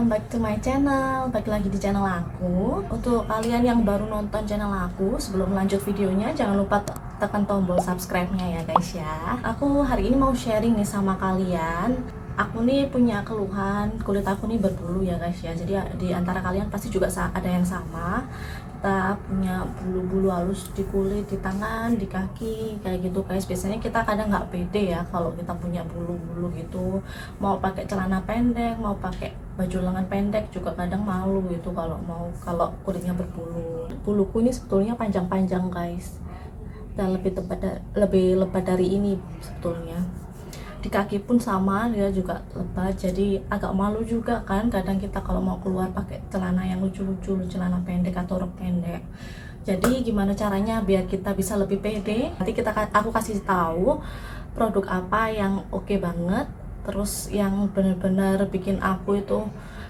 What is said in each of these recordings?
welcome back to my channel. Balik lagi di channel aku. Untuk kalian yang baru nonton channel aku, sebelum lanjut videonya jangan lupa tekan tombol subscribe-nya ya guys ya. Aku hari ini mau sharing nih sama kalian. Aku nih punya keluhan, kulit aku nih berbulu ya guys ya. Jadi di antara kalian pasti juga ada yang sama. Kita punya bulu-bulu halus di kulit, di tangan, di kaki, kayak gitu guys. Biasanya kita kadang nggak pede ya kalau kita punya bulu-bulu gitu. Mau pakai celana pendek, mau pakai baju lengan pendek juga kadang malu gitu kalau kulitnya berbulu. Buluku ini sebetulnya panjang-panjang guys. Dan lebih lebat dari ini sebetulnya. Di kaki pun sama, dia juga lebat, jadi agak malu juga kan kadang kita kalau mau keluar pakai celana yang lucu-lucu, celana pendek atau rok pendek. Jadi gimana caranya biar kita bisa lebih pede? Nanti aku kasih tahu produk apa yang oke banget, terus yang benar-benar bikin aku itu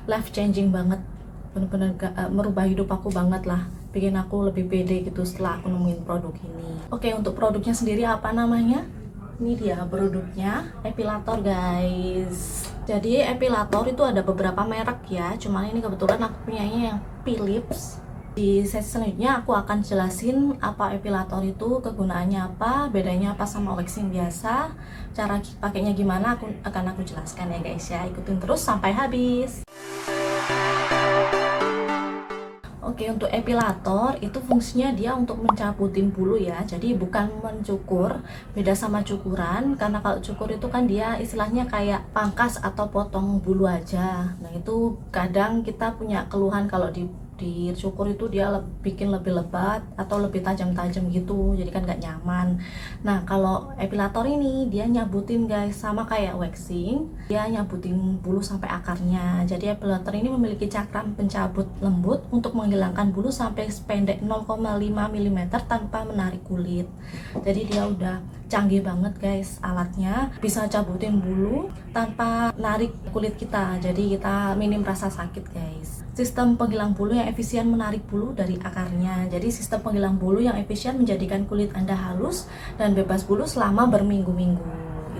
life changing banget, benar-benar merubah hidup aku banget lah, bikin aku lebih pede gitu setelah aku nemuin produk ini. Oke, untuk produknya sendiri apa namanya? Ini dia produknya, epilator guys. Jadi epilator itu ada beberapa merek ya, cuman ini kebetulan aku punyanya yang Philips. Di sesi selanjutnya aku akan jelasin apa epilator itu, kegunaannya apa, bedanya apa sama waxing biasa, cara pakainya gimana akan aku jelaskan ya guys ya. Ikutin terus sampai habis. Oke, untuk epilator itu fungsinya dia untuk mencabutin bulu ya, jadi bukan mencukur. Beda sama cukuran, karena kalau cukur itu kan dia istilahnya kayak pangkas atau potong bulu aja. Nah itu kadang kita punya keluhan kalau dicukur itu dia bikin lebih lebat atau lebih tajam-tajam gitu, jadi kan nggak nyaman. Nah kalau epilator ini dia nyabutin guys, sama kayak waxing, dia nyabutin bulu sampai akarnya. Jadi epilator ini memiliki cakram pencabut lembut untuk menghilangkan bulu sampai pendek 0,5 mm tanpa menarik kulit. Jadi dia udah canggih banget guys, alatnya bisa cabutin bulu tanpa narik kulit kita, jadi kita minim rasa sakit guys. Sistem penghilang bulu yang efisien menarik bulu dari akarnya. Jadi sistem penghilang bulu yang efisien menjadikan kulit Anda halus dan bebas bulu selama berminggu-minggu.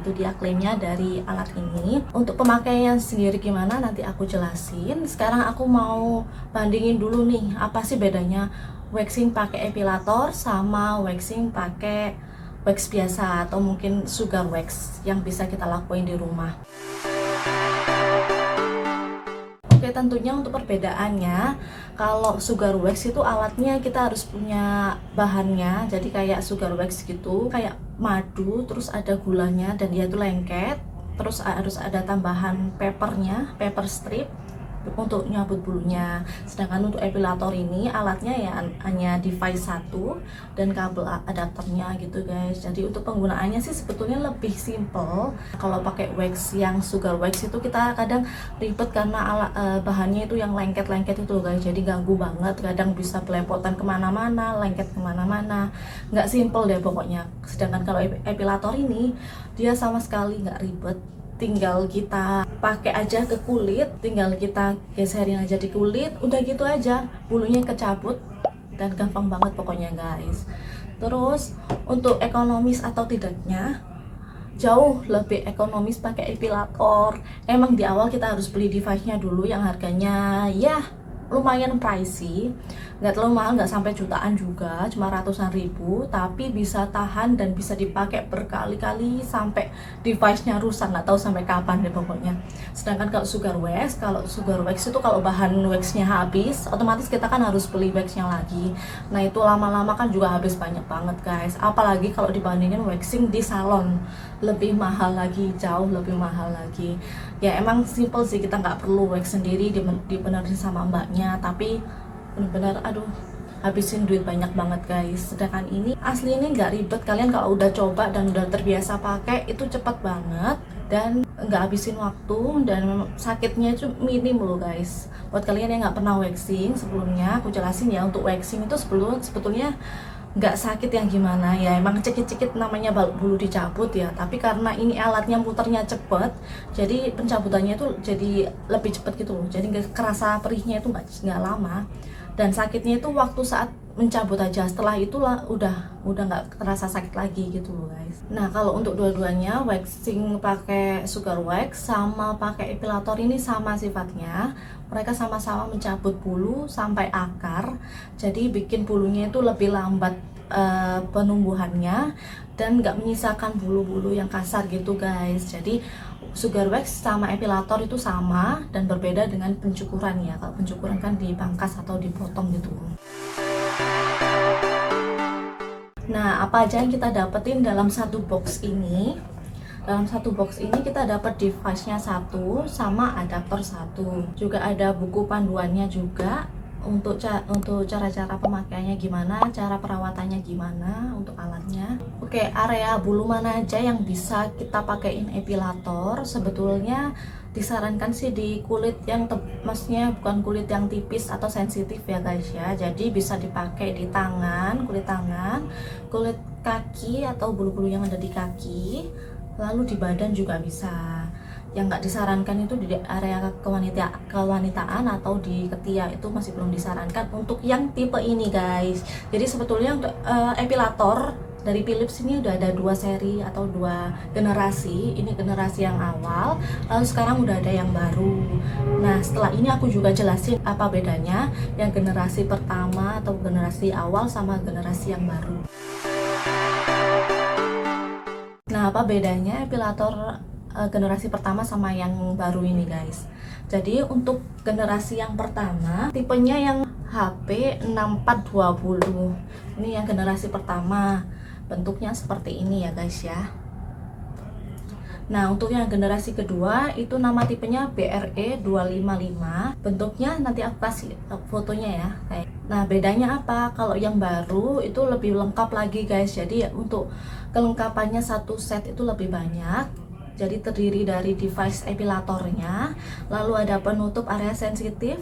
Itu dia klaimnya dari alat ini. Untuk pemakaian sendiri gimana nanti aku jelasin. Sekarang aku mau bandingin dulu nih, apa sih bedanya waxing pakai epilator sama waxing pakai wax biasa atau mungkin sugar wax yang bisa kita lakuin di rumah. Oke, tentunya untuk perbedaannya, kalau sugar wax itu alatnya kita harus punya bahannya, jadi kayak sugar wax gitu, kayak madu, terus ada gulanya dan dia itu lengket, terus harus ada tambahan papernya, paper strip untuk nyabut bulunya. Sedangkan untuk epilator ini alatnya ya hanya device satu dan kabel adapternya gitu guys. Jadi untuk penggunaannya sih sebetulnya lebih simple. Kalau pakai wax yang sugar wax itu kita kadang ribet karena bahannya itu yang lengket-lengket itu guys, jadi ganggu banget, kadang bisa belepotan kemana-mana, lengket kemana-mana, nggak simple deh pokoknya. Sedangkan kalau epilator ini dia sama sekali nggak ribet, tinggal kita pakai aja ke kulit, tinggal kita geserin aja di kulit, udah gitu aja bulunya kecabut dan gampang banget pokoknya guys. Terus untuk ekonomis atau tidaknya, jauh lebih ekonomis pakai epilator. Emang di awal kita harus beli device-nya dulu yang harganya ya lumayan pricey, nggak terlalu mahal, nggak sampai jutaan juga, cuma ratusan ribu, tapi bisa tahan dan bisa dipakai berkali-kali sampai device-nya rusak, nggak tahu sampai kapan deh pokoknya. Sedangkan kalau sugar wax itu kalau bahan wax-nya habis, otomatis kita kan harus beli wax-nya lagi. Nah itu lama-lama kan juga habis banyak banget guys, apalagi kalau dibandingin waxing di salon, lebih mahal lagi, jauh lebih mahal lagi. Ya emang simple sih, kita nggak perlu wax sendiri, dibenerin sama mbaknya, tapi bener-bener aduh habisin duit banyak banget guys. Sedangkan ini asli ini nggak ribet, kalian kalau udah coba dan udah terbiasa pakai itu cepet banget dan nggak habisin waktu, dan sakitnya itu minim loh guys. Buat kalian yang nggak pernah waxing, sebelumnya aku jelasin ya, untuk waxing itu sebetulnya nggak sakit yang gimana ya, emang cekit-cekit namanya bulu dicabut ya, tapi karena ini alatnya muternya cepet, jadi pencabutannya itu jadi lebih cepet gitu loh, jadi nggak kerasa perihnya itu nggak lama. dan sakitnya itu waktu saat mencabut aja, setelah itulah udah nggak terasa sakit lagi gitu loh guys. Nah kalau untuk dua-duanya, waxing pakai sugar wax sama pakai epilator ini sama sifatnya, mereka sama-sama mencabut bulu sampai akar, jadi bikin bulunya itu lebih lambat penumbuhannya dan nggak menyisakan bulu-bulu yang kasar gitu guys. Jadi sugar wax sama epilator itu sama dan berbeda dengan pencukuran ya. Kalau pencukuran kan dipangkas atau dipotong gitu. Nah, apa aja yang kita dapetin dalam satu box ini? Dalam satu box ini kita dapat device-nya satu sama adaptor satu. Juga ada buku panduannya juga untuk cara-cara pemakaiannya gimana, cara perawatannya gimana untuk alatnya. Oke, area bulu mana aja yang bisa kita pakaiin epilator? Sebetulnya disarankan sih di kulit yang maksudnya bukan kulit yang tipis atau sensitif ya guys ya. Jadi bisa dipakai di tangan, kulit kaki atau bulu-bulu yang ada di kaki, lalu di badan juga bisa. Yang nggak disarankan itu di area kewanitaan atau di ketiak, itu masih belum disarankan untuk yang tipe ini guys. Jadi sebetulnya untuk epilator dari Philips ini udah ada 2 seri atau 2 generasi. Ini generasi yang awal, lalu sekarang udah ada yang baru. Nah setelah ini aku juga jelasin apa bedanya yang generasi pertama atau generasi awal sama generasi yang baru. Nah apa bedanya epilator generasi pertama sama yang baru ini guys. Jadi untuk generasi yang pertama tipenya yang HP 6420. Ini yang generasi pertama, bentuknya seperti ini ya guys ya. Nah untuk yang generasi kedua itu nama tipenya BRE 255. Bentuknya nanti aku kasih fotonya ya. Nah bedanya apa? Kalau yang baru itu lebih lengkap lagi guys. Jadi untuk kelengkapannya satu set itu lebih banyak. Jadi terdiri dari device epilatornya, lalu ada penutup area sensitif,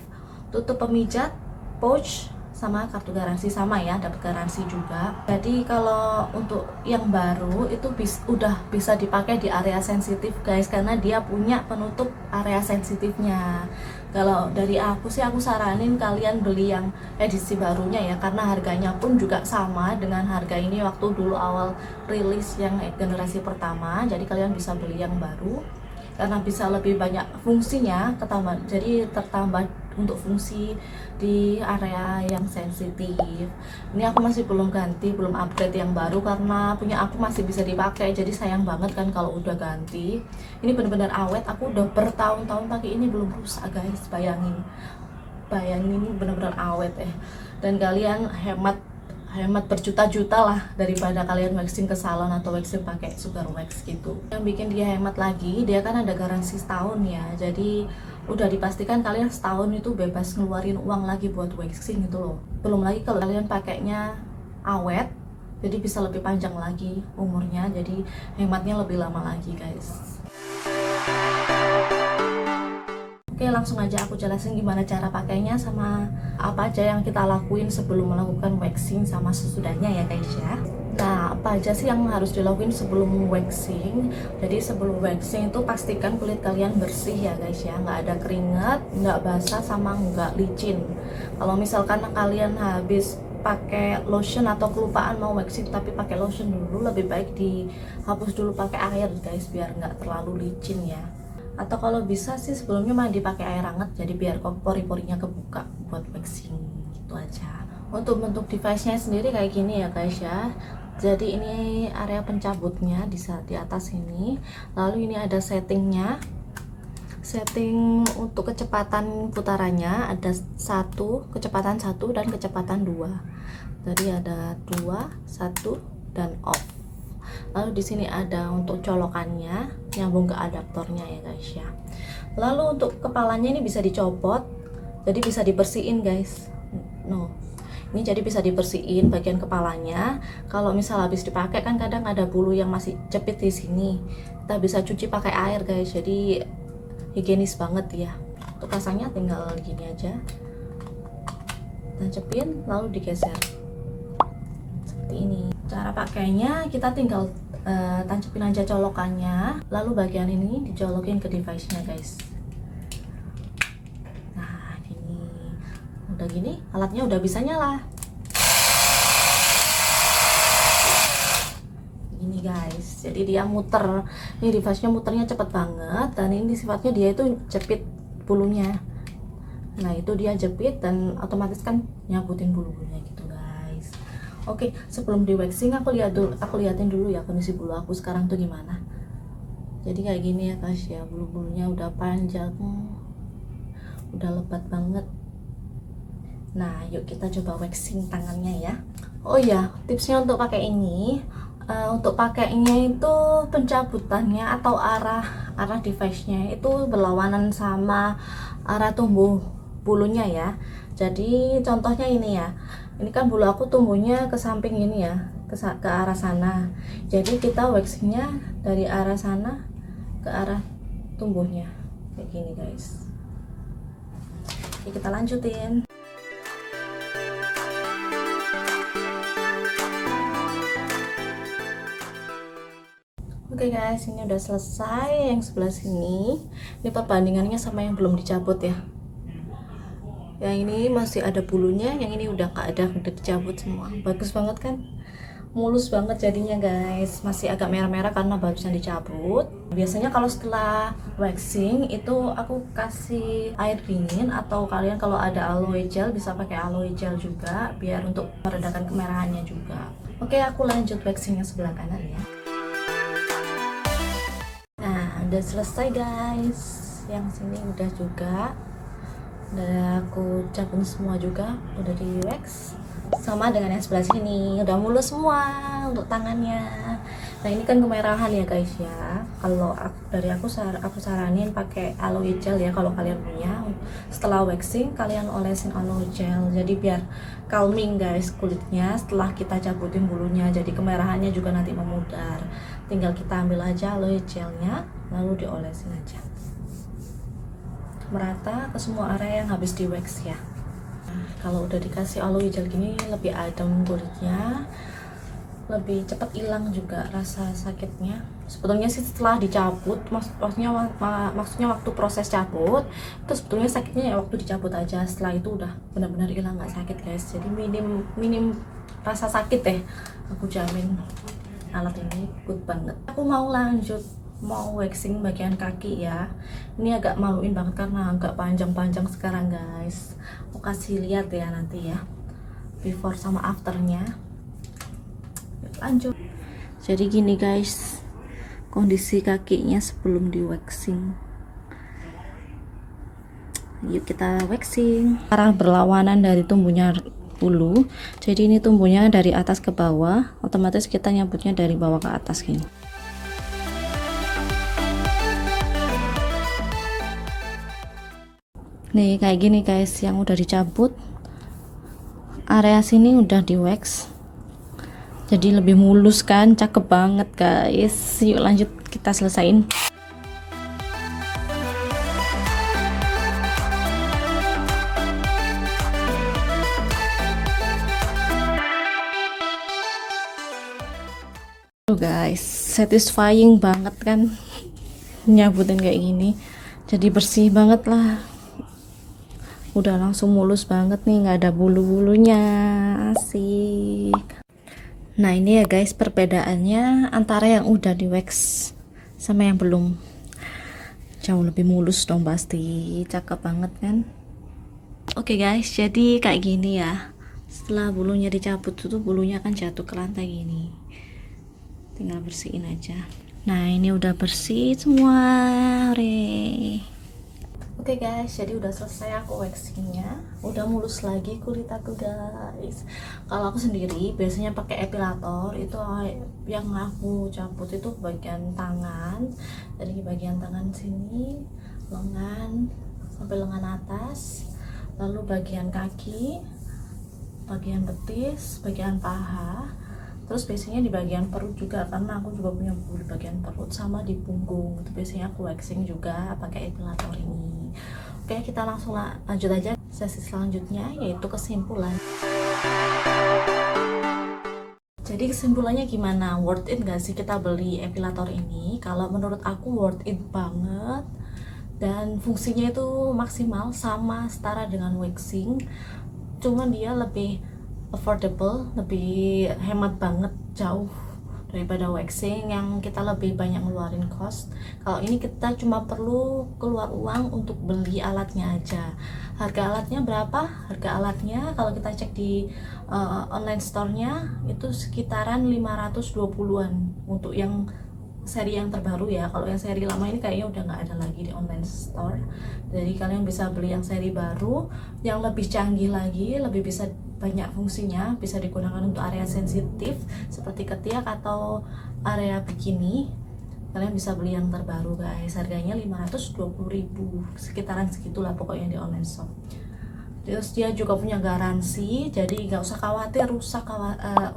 tutup pemijat, pouch, sama kartu garansi sama ya, dapat garansi juga. Jadi kalau untuk yang baru itu udah bisa dipakai di area sensitif guys, karena dia punya penutup area sensitifnya. Kalau dari aku sih aku saranin kalian beli yang edisi barunya ya, karena harganya pun juga sama dengan harga ini waktu dulu awal rilis yang generasi pertama. Jadi kalian bisa beli yang baru karena bisa lebih banyak fungsinya jadi tertambah untuk fungsi di area yang sensitif. Ini aku masih belum ganti, belum upgrade yang baru karena punya aku masih bisa dipakai, jadi sayang banget kan kalau udah ganti. Ini benar-benar awet, aku udah bertahun-tahun pakai ini belum rusak guys. Bayangin ini benar-benar awet dan kalian hemat berjuta-juta lah daripada kalian waxing ke salon atau waxing pakai sugar wax gitu. Yang bikin dia hemat lagi, dia kan ada garansi setahun ya, jadi udah dipastikan kalian setahun itu bebas ngeluarin uang lagi buat waxing gitu loh. Belum lagi kalau kalian pakainya awet, jadi bisa lebih panjang lagi umurnya, jadi hematnya lebih lama lagi guys. Oke, langsung aja aku jelasin gimana cara pakainya sama apa aja yang kita lakuin sebelum melakukan waxing sama sesudahnya ya guys ya. Nah, apa aja sih yang harus dilakuin sebelum waxing? Jadi sebelum waxing itu pastikan kulit kalian bersih ya guys ya, nggak ada keringat, nggak basah, sama nggak licin. Kalau misalkan kalian habis pakai lotion atau kelupaan mau waxing tapi pakai lotion dulu, lebih baik dihapus dulu pakai air guys, biar nggak terlalu licin ya. Atau kalau bisa sih sebelumnya mandi pakai air hangat, jadi biar pori-porinya kebuka buat waxing gitu aja. Untuk bentuk device-nya sendiri kayak gini ya guys ya. Jadi ini area pencabutnya di atas ini, lalu ini ada setting untuk kecepatan putarannya, ada kecepatan 1 dan kecepatan 2. Jadi ada 2, 1 dan off. Lalu di sini ada untuk colokannya, nyambung ke adaptornya ya guys ya. Lalu untuk kepalanya ini bisa dicopot, jadi bisa dibersihin guys. Ini jadi bisa dibersihin bagian kepalanya. Kalau misal habis dipakai kan kadang ada bulu yang masih cepit di sini, kita bisa cuci pakai air guys, jadi higienis banget ya. Untuk pasangnya tinggal gini aja, tancepin lalu digeser seperti ini. Cara pakainya kita tinggal tancepin aja colokannya, lalu bagian ini dijolokin ke device nya guys. Nah gini, udah gini alatnya udah bisa nyala. Ini guys, jadi dia muter, ini device-nya muternya cepet banget, dan ini sifatnya dia itu jepit bulunya. Nah itu dia jepit dan otomatis kan nyabutin bulu-bulunya gitu guys. Oke, sebelum di waxing aku liatin dulu ya kondisi bulu aku sekarang tuh gimana. Jadi kayak gini ya guys ya, bulu-bulunya udah panjang, udah lebat banget. Nah yuk kita coba waxing tangannya ya. Oh ya, tipsnya untuk pakai ini, untuk pakainya itu pencabutannya atau arah device-nya itu berlawanan sama arah tumbuh bulunya ya. Jadi contohnya ini ya, ini kan bulu aku tumbuhnya ke samping ini ya, ke arah sana. Jadi kita waxingnya dari arah sana ke arah tumbuhnya kayak gini guys. Oke, kita lanjutin. Oke guys, ini udah selesai yang sebelah sini. Ini perbandingannya sama yang belum dicabut ya. Yang ini masih ada bulunya, yang ini udah nggak ada, udah dicabut semua. Bagus banget kan? Mulus banget jadinya guys. Masih agak merah-merah karena barusan dicabut. Biasanya kalau setelah waxing itu aku kasih air dingin, atau kalian kalau ada aloe gel bisa pakai aloe gel juga biar untuk meredakan kemerahannya juga. Oke, aku lanjut waxingnya sebelah kanan ya. Udah selesai guys, yang sini udah juga, udah aku cabut semua juga, udah di wax sama dengan yang sebelah sini, udah mulus semua untuk tangannya. Nah ini kan kemerahan ya guys ya, kalau aku saranin pakai aloe gel ya kalau kalian punya. Setelah waxing kalian olesin aloe gel, jadi biar calming guys kulitnya setelah kita cabutin bulunya, jadi kemerahannya juga nanti memudar. Tinggal kita ambil aja aloe gelnya, lalu diolesin aja merata ke semua area yang habis di wax ya. Nah, kalau udah dikasih aloe gel gini lebih adem kulitnya, lebih cepat hilang juga rasa sakitnya. Sebetulnya sih setelah dicabut, maksudnya waktu proses cabut itu sebetulnya sakitnya ya waktu dicabut aja. Setelah itu udah benar-benar hilang, nggak sakit guys. Jadi minim rasa sakit deh, aku jamin. Alat ini good banget. Aku mau waxing bagian kaki ya. Ini agak maluin banget karena agak panjang-panjang sekarang guys. Aku kasih lihat ya nanti ya, before sama afternya. Lanjut. Jadi gini guys, kondisi kakinya sebelum di waxing. Yuk kita waxing. Arah berlawanan dari tumbuhnya bulu, jadi ini tumbuhnya dari atas ke bawah, otomatis kita nyabutnya dari bawah ke atas gini. Nih kayak gini guys, yang udah dicabut area sini udah di wax, jadi lebih mulus kan, cakep banget guys. Yuk lanjut kita selesain. Guys, satisfying banget kan nyabutin kayak gini, jadi bersih banget lah, udah langsung mulus banget nih, nggak ada bulu-bulunya, asik. Nah ini ya guys perbedaannya antara yang udah di wax sama yang belum. Jauh lebih mulus dong pasti, cakep banget kan. Oke guys, jadi kayak gini ya, setelah bulunya dicabut itu bulunya kan jatuh ke lantai gini, tinggal bersihin aja. Nah ini udah bersih semua. Oke guys, jadi udah selesai aku waxingnya, udah mulus lagi kulit aku guys. Kalau aku sendiri biasanya pakai epilator, itu yang aku cabut itu bagian tangan, dari bagian tangan sini, lengan sampai lengan atas, lalu bagian kaki, bagian betis, bagian paha. Terus biasanya di bagian perut juga, karena aku juga punya bulu bagian perut, sama di punggung itu biasanya aku waxing juga pakai epilator ini. Oke, kita langsung lanjut aja sesi selanjutnya, yaitu kesimpulan. Jadi kesimpulannya gimana, worth it gak sih kita beli epilator ini? Kalau menurut aku worth it banget, dan fungsinya itu maksimal sama setara dengan waxing, cuman dia lebih affordable, lebih hemat banget, jauh daripada waxing yang kita lebih banyak ngeluarin cost. Kalau ini kita cuma perlu keluar uang untuk beli alatnya aja. Harga alatnya berapa? Harga alatnya kalau kita cek di online store-nya itu sekitaran 520-an untuk yang seri yang terbaru ya. Kalau yang seri lama ini kayaknya udah nggak ada lagi di online store. Jadi kalian bisa beli yang seri baru yang lebih canggih lagi, lebih bisa banyak fungsinya, bisa digunakan untuk area sensitif seperti ketiak atau area bikini. Kalian bisa beli yang terbaru guys, harganya 520.000, sekitaran segitulah pokoknya di online shop. Terus dia juga punya garansi, jadi nggak usah khawatir rusak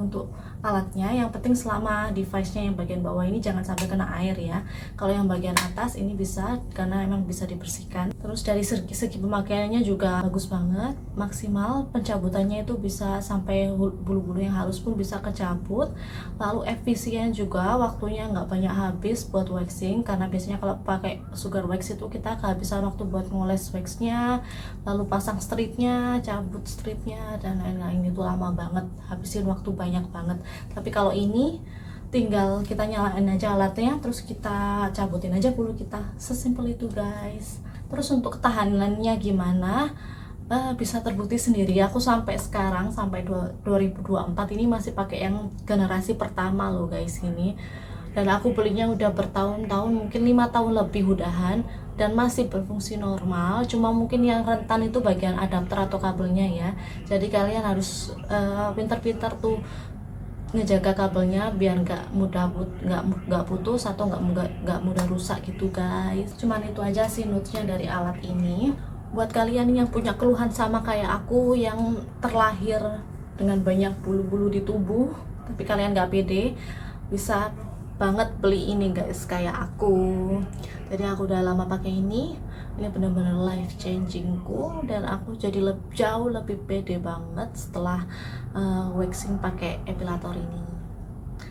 untuk alatnya. Yang penting selama device-nya yang bagian bawah ini jangan sampai kena air ya. Kalau yang bagian atas ini bisa, karena emang bisa dibersihkan. Terus dari segi pemakaiannya juga bagus banget, maksimal pencabutannya itu bisa sampai bulu-bulu yang halus pun bisa kecabut. Lalu efisien juga, waktunya nggak banyak habis buat waxing, karena biasanya kalau pakai sugar wax itu kita kehabisan waktu buat ngoles waxnya, lalu pasang stripnya, cabut stripnya, dan lain-lain. Itu lama banget, habisin waktu banyak banget. Tapi kalau ini tinggal kita nyalain aja alatnya, terus kita cabutin aja bulu kita, sesimpel itu guys. Terus untuk ketahanannya gimana? Bisa terbukti sendiri, aku sampai sekarang, sampai 2024 ini masih pakai yang generasi pertama loh guys ini. Dan aku belinya udah bertahun-tahun, mungkin 5 tahun lebih udahan, dan masih berfungsi normal. Cuma mungkin yang rentan itu bagian adapter atau kabelnya ya. Jadi kalian harus pintar-pintar tuh ngejaga kabelnya biar nggak putus atau nggak mudah rusak gitu guys. Cuman itu aja sih notesnya dari alat ini. Buat kalian yang punya keluhan sama kayak aku yang terlahir dengan banyak bulu-bulu di tubuh tapi kalian nggak pede, bisa banget beli ini guys kayak aku. Jadi aku udah lama pakai ini benar-benar life changingku, dan aku jadi jauh lebih pede banget setelah waxing pakai epilator ini.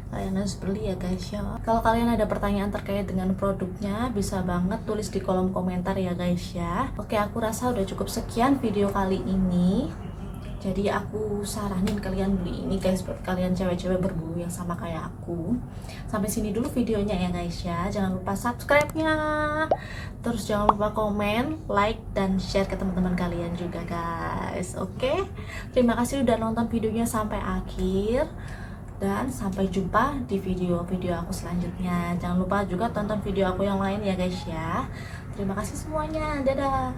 Kalian harus beli ya guys ya. Kalau kalian ada pertanyaan terkait dengan produknya, bisa banget tulis di kolom komentar ya guys ya. Oke, aku rasa udah cukup sekian video kali ini. Jadi aku saranin kalian beli ini guys, buat kalian cewek-cewek berbulu yang sama kayak aku. Sampai sini dulu videonya ya guys ya. Jangan lupa subscribe-nya, terus jangan lupa komen, like, dan share ke teman-teman kalian juga guys. Oke, terima kasih udah nonton videonya sampai akhir, dan sampai jumpa di video-video aku selanjutnya. Jangan lupa juga tonton video aku yang lain ya guys ya. Terima kasih semuanya, dadah.